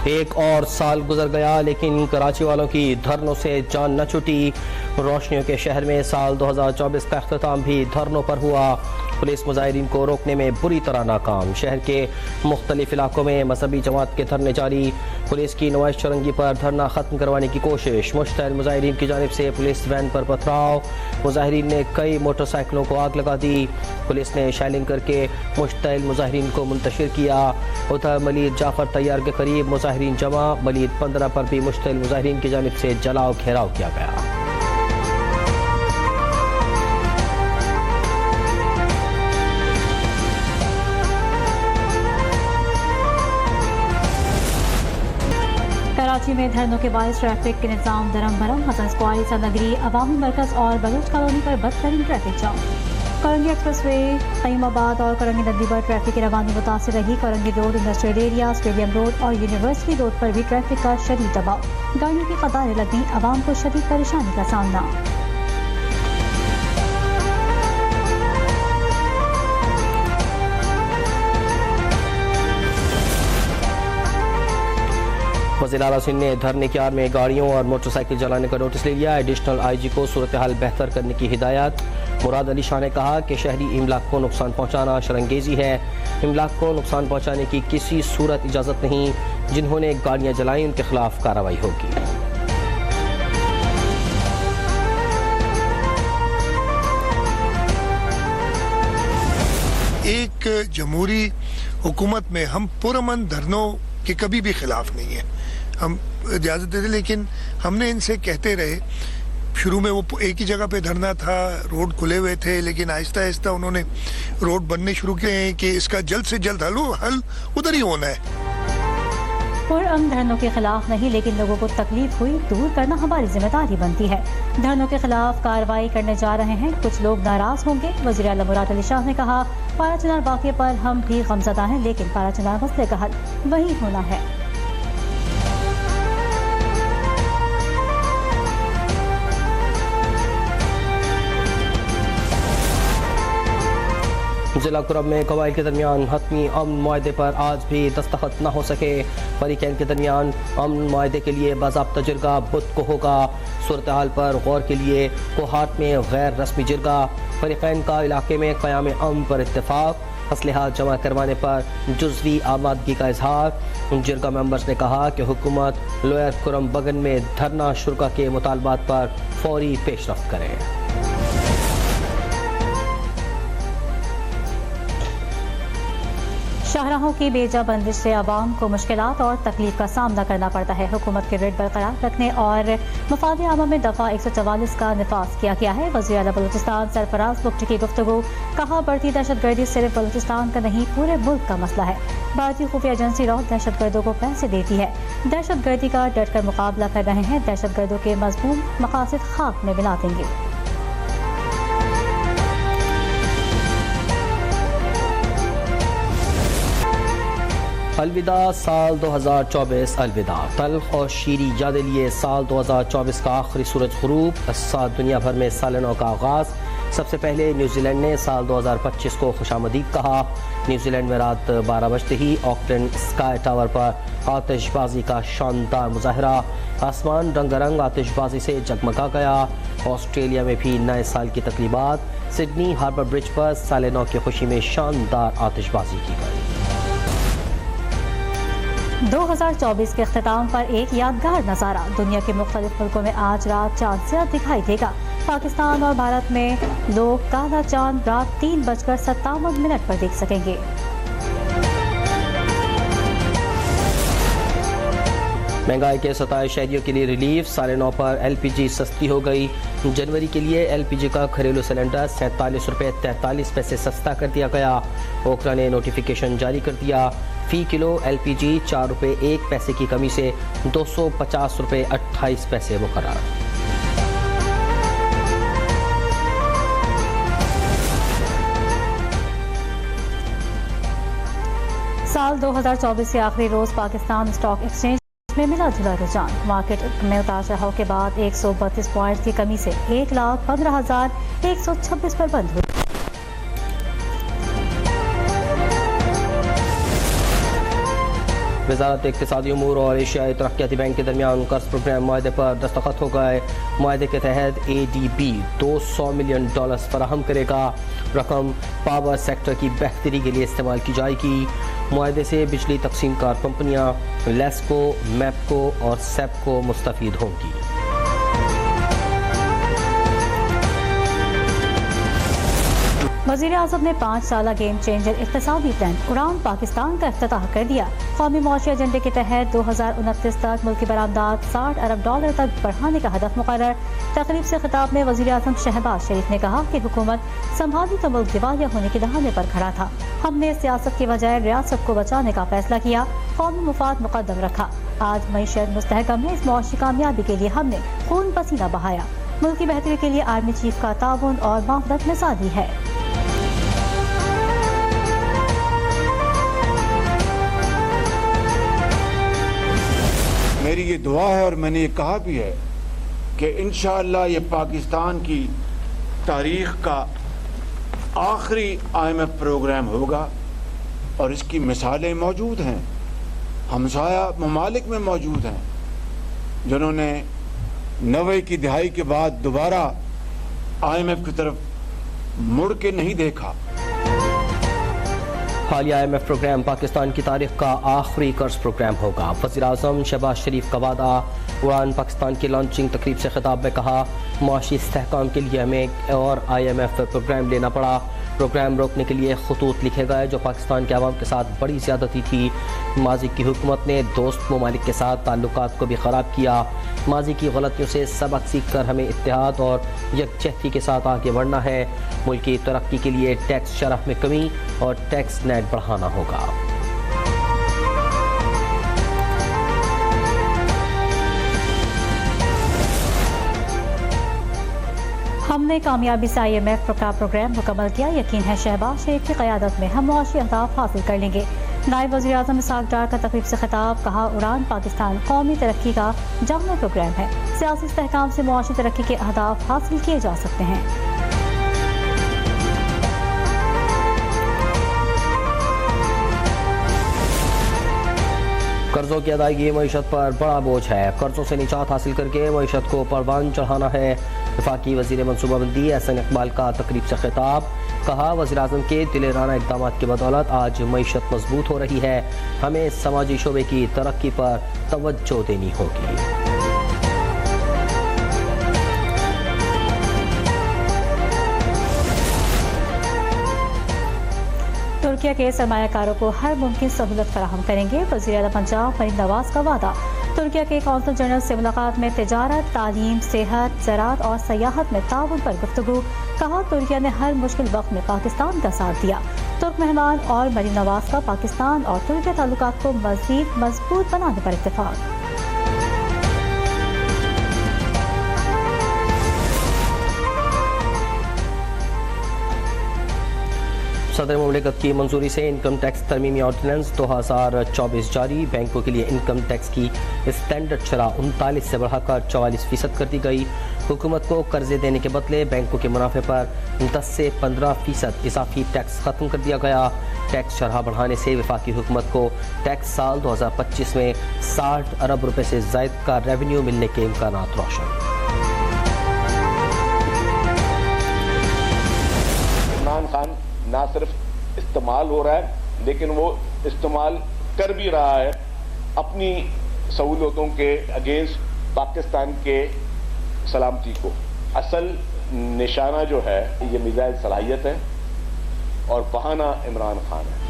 एक और साल गुजर गया लेकिन कराची वालों की धरनों से जान न छूटी। रोशनियों के शहर में साल 2024 का अख्ताम भी धरनों पर हुआ। पुलिस मुजाहिरीन को रोकने में बुरी तरह नाकाम। शहर के मुख्तलिफ इलाकों में मजहबी जमात के धरने जारी। पुलिस की नुमाइश चौरंगी पर धरना खत्म करवाने की कोशिश। मुश्तइल मुजाहिरीन की जानिब से पुलिस वैन पर पथराव। मुजाहिरीन ने कई मोटरसाइकिलों को आग लगा दी। पुलिस ने शैलिंग करके मुश्तइल मुजाहिरीन को मुंतशिर किया। उधर मलीद जाफर तैयार के करीब मुजाहिरीन जमा। मलीद 15 पर भी मुश्तइल मुजाहिरीन की जानिब से जलाओ घेराव किया गया। कराची में धरनों के बायस ट्रैफिक के निज़ाम दरम भरम। हसन स्क्वायर, ईसा नगरी, अवामी मरकज और बलोच कॉलोनी पर बदतरीन ट्रैफिक जाम। करंगी एक्सप्रेसवे, क़य्यूमाबाद और करंगी नदी पर ट्रैफिक की रवानी मुतासिर रही। Korangi road, industrial area, stadium road और यूनिवर्सिटी रोड पर भी ट्रैफिक का शदीद दबाव। गाड़ियों की कतारें लगीं, अवाम को शदीद परेशानी का सामना। वज़ीर आला सिंध ने धरने की आड़ में गाड़ियों और मोटरसाइकिल जलाने का नोटिस ले लिया। एडिशनल IG को सूरत हाल बेहतर करने की हिदायत। मुराद अली शाह ने कहा कि शहरी इमलाक को नुकसान पहुँचाना शरंगेजी है। इमलाक को नुकसान पहुँचाने की किसी सूरत इजाज़त नहीं। जिन्होंने गाड़ियाँ जलाई उनके खिलाफ कार्रवाई होगी। एक जमहूरी हुकूमत में हम पुरअमन धरनों के कभी भी खिलाफ नहीं है। हम इजाज़त देते, लेकिन हमने इनसे कहते रहे। शुरू में वो एक ही जगह पे धरना था, रोड खुले हुए थे, लेकिन आहिस्ता आहिस्ता उन्होंने रोड बनने शुरू किए हैं कि इसका जल्द से जल्द हल उधर ही होना है। पुरअमन धरनों के खिलाफ नहीं, लेकिन लोगों को तकलीफ हुई दूर करना हमारी जिम्मेदारी बनती है। धरनों के खिलाफ कार्रवाई करने जा रहे हैं, कुछ लोग नाराज होंगे। वज़ीर आला मुराद अली शाह ने कहा, पारा चिनार वाक़े पर हम भी गमज़दा हैं, लेकिन पारा चिनार मसले का हल वही होना है। जिला कुरब में कबाइल के दरमियान हतमी अमन मुआहदे पर आज भी दस्तखत न हो सके। फरीकैन के दरमियान अमन मुआहदे के लिए बाज़ाब्ता जिरगा बुध को होगा। सूरत हाल पर गौर के लिए कोहाट में गैर रस्मी जिरगा। फरीकैन का इलाके में क़याम अमन पर इत्तेफाक। असलहा जमा करवाने पर जुज़वी आमादगी का इजहार। जिरगा मेंबर्स ने कहा कि हुकूमत लोअर कुरम बगन में धरना शुरा के मुतालबात पर फौरी पेशरफ्त करे। शाहराहों की बेजा बंदिश से आवाम को मुश्किलात और तकलीफ का सामना करना पड़ता है। हुकूमत के रेट बरकरार रखने और मफाद आमा में दफ़ा 144 का निफाज किया गया है। वज़ीर आला बलूचिस्तान सरफराज बुख्ची की गुफ्तगू। कहा, बढ़ती दहशतगर्दी सिर्फ बलूचिस्तान का नहीं पूरे मुल्क का मसला है। भारतीय खुफिया एजेंसी रॉ दहशतगर्दों को पैसे देती है। दहशतगर्दी का डट कर मुकाबला कर रहे हैं। दहशतगर्दों के मज़मूम मकासद खाक में मिला देंगे। अलविदा साल 2024, अलविदा। तल्ख और शीरी यादें लिए साल 2024 का आखिरी सूरज ग़ुरूब। साथ दुनिया भर में सालनों का आगाज़। सबसे पहले न्यूजीलैंड ने साल 2025 को खुशामदीद कहा। न्यूजीलैंड में रात 12 बजते ही ऑकलैंड स्काई टावर पर आतिशबाजी का शानदार मुजाहरा। आसमान रंगारंग आतिशबाजी से जगमगा गया। ऑस्ट्रेलिया में भी नए साल की तकरीबात। सिडनी हार्बर ब्रिज पर सालनों की खुशी में शानदार आतिशबाजी की गई। 2024 के अख्ताम पर एक यादगार नज़ारा। दुनिया के मुख्तलिफ मुल्कों में आज रात चांद से दिखाई देगा। पाकिस्तान और भारत में लोग काला चांद रात 3:57 पर देख सकेंगे। महंगाई के सताए शहरियों के लिए रिलीफ। 9.5 पर LPG सस्ती हो गई। जनवरी के लिए LPG का घरेलू सिलेंडर 47 रुपये 43 पैसे सस्ता कर दिया गया। ओकरा ने नोटिफिकेशन जारी कर दिया। फ़ी किलो LPG 4 रुपये 1 पैसे की कमी से 250 रुपये 28 पैसे मुकर्रर। साल 2024 के आखिरी रोज पाकिस्तान स्टॉक एक्सचेंज में मिला जुला रुझान। मार्केट में उतार चढ़ाव के बाद 132 पॉइंट की कमी से 1,15,126 पर बंद हुई। वजारत इक़्तिसादी उमूर और एशियाई तरक्याती बैंक के दरमियान कर्ज प्रोग्राम माहे पर दस्तखत हो गए। माहे के तहत ADB $200 मिलियन फराहम करेगा। रकम पावर सेक्टर की बेहतरी के लिए इस्तेमाल की जाएगी। माहे से बिजली तकसीम कार कंपनियाँ लेस्को, मैपको और सेपको मुस्तफीद होंगी। वज़ीर-ए-आज़म ने 5 साला गेम चेंजर इक़्तिसादी प्लान उड़ान पाकिस्तान का इफ्तिताह कर दिया। कौमी मौशी एजेंडे के तहत 2029 तक मुल्की बरामदात $60 अरब तक बढ़ाने का हदफ मुकर्रर। तकरीब से खिताब में वज़ीर-ए-आज़म शहबाज शरीफ ने कहा कि हुकूमत संभाली तो मुल्क दिवालिया होने के दहाने पर खड़ा था। हमने सियासत की बजाय रियासत को बचाने का फैसला किया, कौमी मुफाद मुकद्दम रखा। आज मईशत मुस्तहकम है। इस मुआशी कामयाबी के लिए हमने खून पसीना बहाया। मुल्क की बेहतरी के लिए आर्मी चीफ का ताउन और मावदत मिसाली है। मेरी ये दुआ है और मैंने ये कहा भी है कि इंशाअल्लाह ये पाकिस्तान की तारीख का आखिरी IMF प्रोग्राम होगा और इसकी मिसालें मौजूद हैं, हमसाया ममालिक में मौजूद हैं, जिन्होंने 90 की दहाई के बाद दोबारा IMF की तरफ मुड़ के नहीं देखा। हालिया IMF प्रोग्राम पाकिस्तान की तारीख का आखिरी कर्ज प्रोग्राम होगा। वज़ीर-ए-आज़म शहबाज शरीफ का वादा। उड़ान पाकिस्तान की लॉन्चिंग तकरीब से खिताब में कहा, मुआशी इस्तेहकाम के लिए हमें एक और IMF प्रोग्राम लेना पड़ा। प्रोग्राम रोकने के लिए खतूत लिखे गए जो पाकिस्तान के अवाम के साथ बड़ी ज़्यादती थी। माजी की हुकूमत ने दोस्त ममालिक के साथ ताल्लुकात को भी ख़राब किया। माजी की गलतियों से सबक सीख कर हमें इत्तेहाद और यकजहती के साथ आगे बढ़ना है। मुल्क की तरक्की के लिए टैक्स शरह में कमी और टैक्स नेट बढ़ाना होगा। हमने कामयाबी से IMF का प्रोग्राम मुकम्मल किया। यकीन है शहबाज शरीफ की क़यादत में हम मुआशी अहदाफ हासिल कर लेंगे। नायब वज़ीर-ए-आज़म इसहाक़ डार का तकरीब से खिताब। कहा, उड़ान पाकिस्तान कौमी तरक्की का जामा प्रोग्राम है। सियासी इस्तेहकाम से मुआशी तरक्की के अहदाफ हासिल किए जा सकते हैं। कर्जों की अदायगी मईशत पर बड़ा बोझ है। कर्जों से निजात हासिल करके मईशत को परवान चढ़ाना है। वफाकी वज़ीर मनसूबाबंदी एहसन इकबाल का तकरीब से खिताब। कहा, वज़ीर-ए-आज़म के दिलेराना इक़दाम की बदौलत आज मईशत मजबूत हो रही है। हमें समाजी शोबे की तरक्की पर तवज्जो देनी होगी। तुर्किया के सरमायाकारों को हर मुमकिन सहूलत फराहम करेंगे। वज़ीर-ए-आज़म पंजाब मरीम नवाज का वादा। तुर्किया के कौंसल जनरल से मुलाकात में तिजारत, तालीम, सेहत, ज़राअत और सयाहत में ताउन पर गुफ्तगू। कहा, तुर्किया ने हर मुश्किल वक्त में पाकिस्तान का साथ दिया। तुर्क मेहमान और मरीम नवाज का पाकिस्तान और तुर्किया ताल्लुकात को मज़ीद मजबूत बनाने पर इत्तेफाक। सदर मुमलिकत की मंजूरी से इनकम टैक्स तरमीमी ऑर्डिनेंस 2024 जारी। बैंकों के लिए इनकम टैक्स की स्टैंडर्ड शरह 39 से बढ़ाकर 44% कर दी गई। हुकूमत को कर्जे देने के बदले बैंकों के मुनाफे पर 10 से 15% इजाफी टैक्स खत्म कर दिया गया। टैक्स शरह बढ़ाने से वफाकी हुकूमत को टैक्स साल 2025 में 60 अरब रुपए से ज़ायद का रेवेन्यू मिलने के इम्कानात रोशन। इमरान खान ना सिर्फ इस्तेमाल हो रहा है लेकिन वो इस्तेमाल कर भी रहा है अपनी सहूलतों के अगेंस्ट पाकिस्तान के सलामती को। असल निशाना जो है ये मिसाइल सलाहियत है और बहाना इमरान खान है।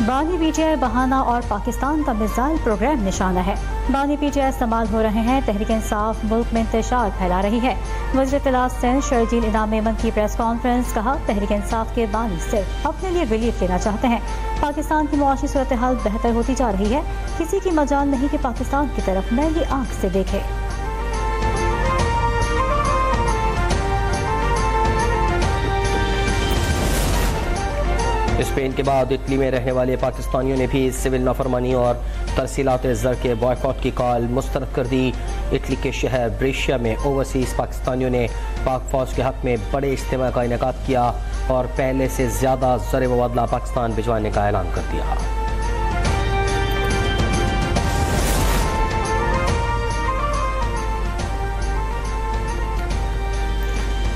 बानी PTI बहाना और पाकिस्तान का मिसाइल प्रोग्राम निशाना है। बानी PTI इस्तेमाल हो रहे हैं। तहरीक इंसाफ मुल्क में इंतशार फैला रही है। वज़ीर इत्तलात सेंट शर्जील इनाम मेमन की प्रेस कॉन्फ्रेंस। कहा, तहरीक इंसाफ के बानी सिर्फ अपने लिए रिलीफ लेना चाहते हैं। पाकिस्तान की मुआशी सूरत हाल बेहतर होती जा रही है। किसी की मजाल नहीं कि पाकिस्तान की तरफ मैली आंख से देखे। स्पेन के बाद इटली में रहने वाले पाकिस्तानियों ने भी सिविल नाफरमानी और तरसीलात ज़र के बॉयकॉट की कॉल मुस्तरद कर दी। इटली के शहर ब्रेशिया में ओवरसीज़ पाकिस्तानियों ने पाक फौज के हक में बड़े इज्तिमा का इनेकाद किया और पहले से ज़्यादा ज़र मुबादला पाकिस्तान भिजवाने का ऐलान कर दिया।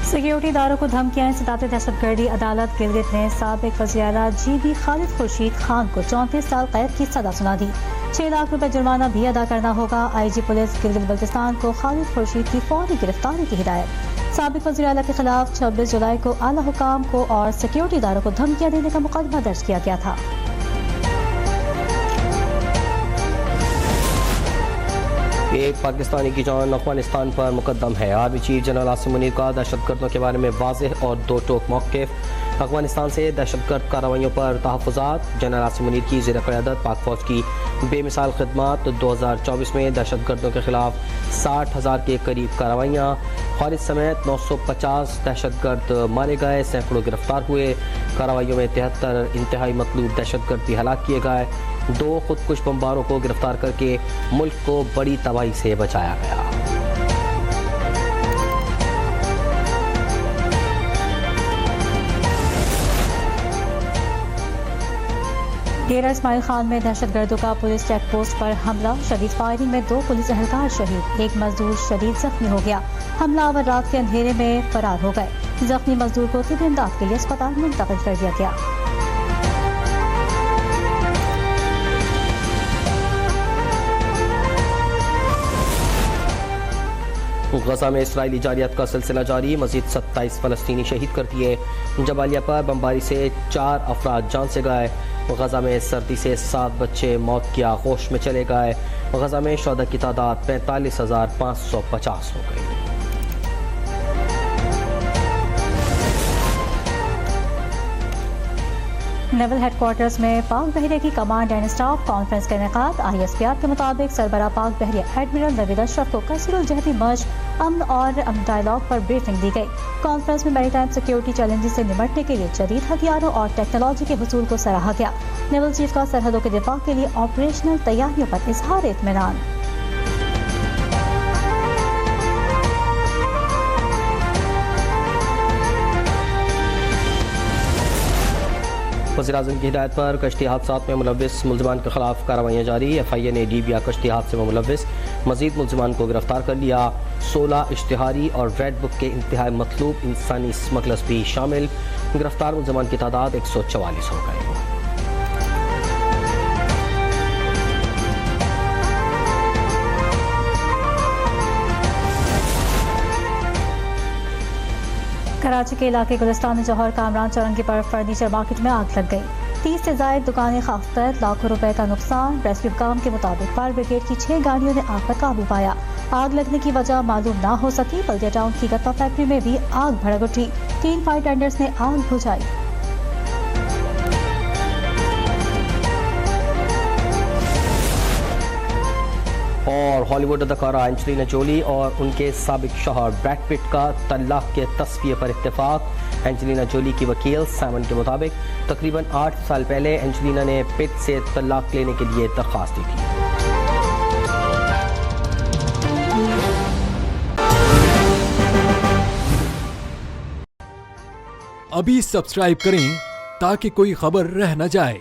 सिक्योरिटी इदारों को धमकियां सताते दहशतगर्दी अदालत गिलगित ने साबिक वज़ीर-ए-आला GB खालिद खुर्शीद खान को 34 साल कैद की सजा सुना दी। 6 लाख रुपए जुर्माना भी अदा करना होगा। IG पुलिस गिलगित बल्तिस्तान को खालिद खुर्शीद की फौरी गिरफ्तारी की हिदायत। साबिक वज़ीर-ए-आला के खिलाफ 26 जुलाई को आला हुकाम को और सिक्योरिटी इदारों को धमकियां देने का मुकदमा दर्ज किया गया था। एक पाकिस्तानी की जान अफगानिस्तान पर मुकदम है। Army chief general Asim Munir का दहशतगर्दों के बारे में वाज़ेह और दो टोक मौक़िफ़। अफगानिस्तान से दहशतगर्द कार्रवाइयों पर तहफ़्फ़ुज़ात। जनरल आसिम मुनीर की ज़ेर क़यादत पाक फ़ौज की बेमिसाल खिदमत। 2024 में दहशतगर्दों के खिलाफ 60,000 के करीब कार्रवाइयाँ। खालिद समेत 950 दहशतगर्द मारे गए, सैकड़ों गिरफ्तार हुए। कार्रवाइयों में 73 इंतहाई मतलूब दहशतगर्द भी हलाक किए गए। 2 खुदकुश बमबारों को गिरफ्तार करके मुल्क को बड़ी तबाही से बचाया गया। डेरा इस्माइल खान में दहशतगर्दों का पुलिस चेक पोस्ट पर हमला। शदीद फायरिंग में 2 पुलिस एहलकार शहीद, 1 मजदूर शदीद जख्मी हो गया। हमलावर रात के अंधेरे में फरार हो गए। जख्मी मजदूर को तिब्बी इमदाद के लिए अस्पताल मुंतकिल कर दिया गया। गजा में इसराइली जारियत का सिलसिला जारी। मजीद 27 फलस्तीनी शहीद कर दिए। जबालिया पर बमबारी से 4 अफराद जान से गए। गजा में सर्दी से 7 बच्चे मौत की आगोश में चले गए। गजा में शोहदा की तादाद 45,550 हो गई। नेवल हेडक्वार्टर्स में पाक बहरिया की कमांड एंड स्टाफ कॉन्फ्रेंस का इनेकाद। ISPR के मुताबिक सरबराह पाक बहरिया एडमिरल नवीद अशरफ को कसीरुल जहती मशक, अमन और डायलॉग पर ब्रीफिंग दी गई। कॉन्फ्रेंस में मैरीटाइम सिक्योरिटी चैलेंजेस से निपटने के लिए जदीद हथियारों और टेक्नोलॉजी के हुसूल को सराहा गया। नेवल चीफ का सरहदों के दिफा के लिए ऑपरेशनल तैयारियों पर इजहार इत्मीनान। वज़ीर-ए-आज़म की हिदायत पर कश्ती हादसात में मुलव्विस मुल्ज़िमान के खिलाफ कार्रवाइयाँ जारी। FIA ने DBA कश्ती हादसे में मुलव्विस मजीद मुल्ज़िमान को गिरफ्तार कर लिया। 16 इश्तिहारी और रेड बुक के इंतहाई मतलूब इंसानी स्मगलर्स भी शामिल। गिरफ्तार मुल्ज़िमान की तादाद 144 हो गई। कराची के इलाके गुलिस्तान जौहर कामरान चौरंगी पर फर्नीचर मार्केट में आग लग गई। 30 से ज्यादा दुकानें खाकतर, लाखों रुपए का नुकसान। रेस्क्यू काम के मुताबिक फायर ब्रिगेड की 6 गाड़ियों ने आग पर काबू पाया। आग लगने की वजह मालूम ना हो सकी। बल्दिया टाउन की गत्ता फैक्ट्री में भी आग भड़क उठी। 3 फायर टेंडर्स ने आग बुझाई। और हॉलीवुड अदाकारा एंजेलिना जोली और उनके साबिक शौहर ब्रैड पिट का तलाक के तस्वीर पर इत्तेफाक। एंजेलिना जोली की वकील साइमन के मुताबिक तकरीबन 8 साल पहले एंजेलिना ने पिट से तलाक लेने के लिए दरख्वास्त दी थी। अभी सब्सक्राइब करें ताकि कोई खबर रह न जाए।